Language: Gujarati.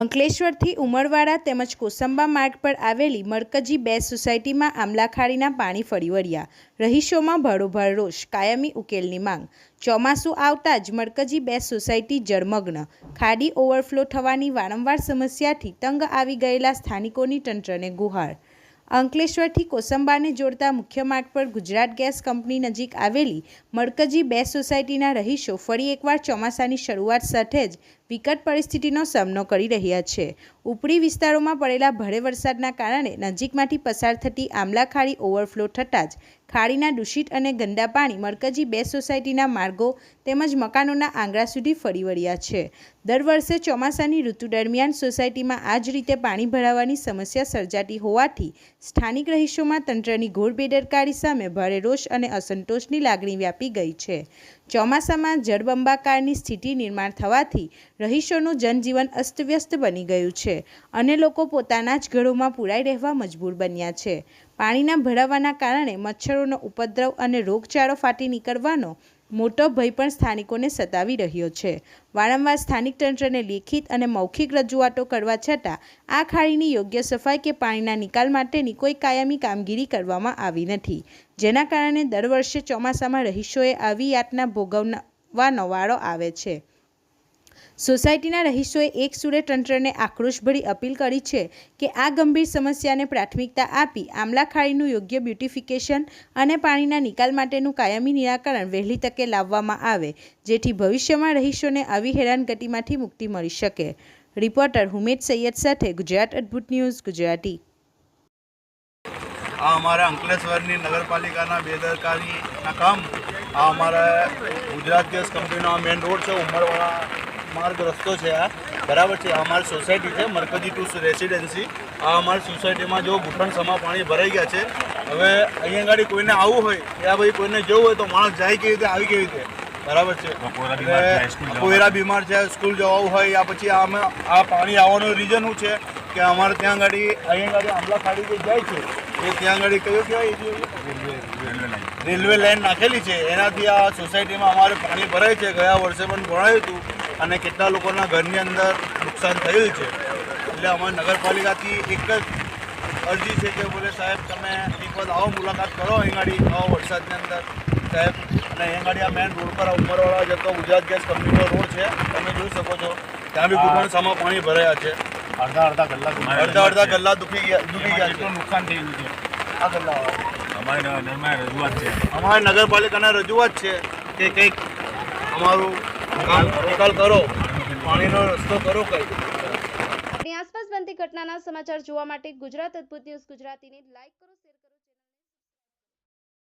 અંકલેશ્વરથી ઉમરવાડા તેમજ કોસંબા માર્ગ પર આવેલી મરકજી 2 સોસાયટીમાં આમલાખાડીના પાણી ફરી વળ્યા। રહીશોમાં ભરોભર રોષ, કાયમી ઉકેલની માંગ। ચોમાસું આવતા જ મરકજી 2 સોસાયટી જળમગ્ન। ખાડી ઓવરફ્લો થવાની વારંવાર સમસ્યાથી તંગ આવી ગયેલા સ્થાનિકોની તંત્રને ગુહાર। અંકલેશ્વરથી કોસંબાને જોડતા મુખ્ય માર્ગ પર ગુજરાત ગેસ કંપની નજીક આવેલી મરકજી 2 સોસાયટીના રહીશો ફરી એકવાર ચોમાસાની શરૂઆત સાથે જ વિકટ પરિસ્થિતિનો સામનો કરી રહ્યા છે। ઉપરી વિસ્તારોમાં પડેલા ભારે વરસાદના કારણે નજીકમાંથી પસાર થતી આમલા ખાડી ઓવરફ્લો થતાં જ ખાડીના દૂષિત અને ગંદા પાણી મરકજી 2 સોસાયટીના માર્ગો તેમજ મકાનોના આંગણા સુધી ફરી વળ્યા છે। દર વર્ષે ચોમાસાની ઋતુ દરમિયાન સોસાયટીમાં આ જ રીતે પાણી ભરાવાની સમસ્યા સર્જાતી હોવાથી સ્થાનિક રહીશોમાં તંત્રની ઘોર બેદરકારી સામે ભારે રોષ અને અસંતોષની લાગણી વ્યાપી ગઈ છે। ચોમાસામાં જળબંબાકારની સ્થિતિ નિર્માણ થવાથી રહીશોનું જનજીવન અસ્તવ્યસ્ત બની ગયું છે અને લોકો પોતાના જ ઘરોમાં પૂરાઈ રહેવા મજબૂર બન્યા છે। પાણીના ભરાવાના કારણે મચ્છરોનો ઉપદ્રવ અને રોગચાળો ફાટી નીકળવાનો મોટો ભય પણ સ્થાનિકોને સતાવી રહ્યો છે। વારંવાર સ્થાનિક તંત્રને લેખિત અને મૌખિક રજૂઆતો કરવા છતાં આ ખાડીની યોગ્ય સફાઈ કે પાણીના નિકાલ માટેની કોઈ કાયમી કામગીરી કરવામાં આવી નથી, જેના કારણે દર વર્ષે ચોમાસામાં રહીશોએ આવી યાતના ભોગવવાનો વારો આવે છે। સોસાયટીના રહીશોએ એક સુરે તંત્રને આક્રોશભરી અપીલ કરી છે કે આ ગંભીર સમસ્યાને પ્રાથમિકતા આપી આમલા ખાડીનું યોગ્ય બ્યુટિફિકેશન અને પાણીના નિકાલ માટેનું કાયમી નિરાકરણ વહેલી તકે લાવવામાં આવે, જેથી ભવિષ્યમાં રહીશોને આવી હેરાનગતિમાંથી મુક્તિ મળી શકે। રિપોર્ટર હુમેદ સૈયદ સાથે ગુજરાત અદ્ભુત ન્યૂઝ ગુજરાતી। આ અમારા અંકલેશ્વરની નગરપાલિકાના બેદરકારીના કામ આ અમારા ગુજરાત ગેસ કંપનીનો મેઇન રોડ છે, ઉમરવાડા માર્ગ રસ્તો છે આ બરાબર છે। અમારી સોસાયટી છે મરકજી 2 રેસિડેન્સી। આ અમારી સોસાયટીમાં જો ઘૂંટણ સમા પાણી ભરાઈ ગયા છે। હવે અહીંયા ગાડી કોઈને આવવું હોય યા ભાઈ કોઈને જવું હોય તો માણસ જાય કેવી રીતે આવી કેવી રીતે બરાબર છે। કોઈરા બીમાર છે, સ્કૂલ જવું હોય યા પછી આ પાણી આવવાનું રીઝન શું છે કે અમારે ત્યાં ગાડી અહીંયા ગાડી આમલા ખાડી જે જાય છે એ ત્યાં ગાડી કયો કહેવાય રેલવે લાઈન નાખેલી છે, એનાથી આ સોસાયટીમાં અમારે પાણી ભરાય છે। ગયા વર્ષે પણ ભરાયું હતું અને કેટલા લોકોના ઘરની અંદર નુકસાન થયેલ છે। એટલે અમારી નગરપાલિકાથી એક જ અરજી છે કે બોલે સાહેબ તમે એક વખત આવો મુલાકાત કરો અહીં ગાડી આવો વરસાદની અંદર સાહેબ। અને અહીં ગાડી આ મેઇન રોડ પર ઉમરવાડા જતો ગુજરાત ગેસ કંપનીનો રોડ છે, તમે જોઈ શકો છો ત્યાં બી ઘૂંટણ સામા પાણી ભરાયા છે। અડધા ગલ્લા ડૂબી ગયા છે, નુકસાન થયેલું છે। આ ગલ્લા અમારી નગરપાલિકાને રજૂઆત છે કે કંઈક અમારું નિકાલ કરો, પાણીનો રસ્તો કરો કંઈક। આપણી આસપાસ બનતી ઘટનાના સમાચાર જોવા માટે ગુજરાત અદ્ભુત ન્યૂઝ ગુજરાતીને લાઈક કરો, શેર